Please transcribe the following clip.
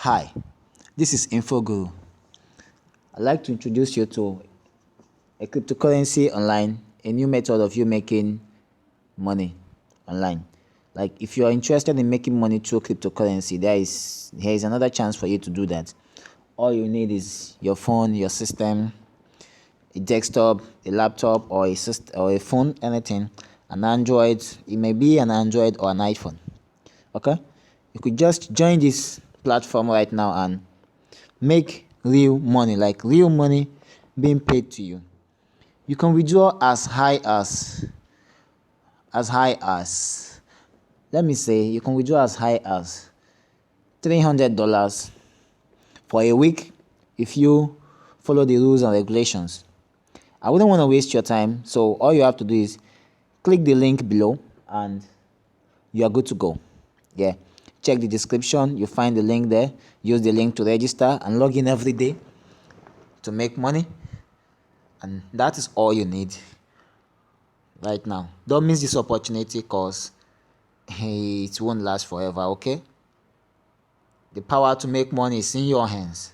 Hi, this is InfoGuru. I'd like to introduce you to a cryptocurrency online, a new method of you making money online. Like if you are interested in making money through cryptocurrency, here is another chance for you to do that. All you need is your phone, your system, a desktop, a laptop, or a phone, anything, an Android. It may be an Android or an iPhone. Okay, you could just join this platform right now and make real money, like real money being paid to you. You can withdraw as high as let me say you can withdraw as high as $300 for a week if you follow the rules and regulations. I wouldn't want to waste your time, so all you have to do is click the link below and you are good to go. Yeah, check the description, you find the link there. Use the link to register and log in every day to make money, and that is all you need right now. Don't miss this opportunity, because it won't last forever. Okay, the power to make money is in your hands.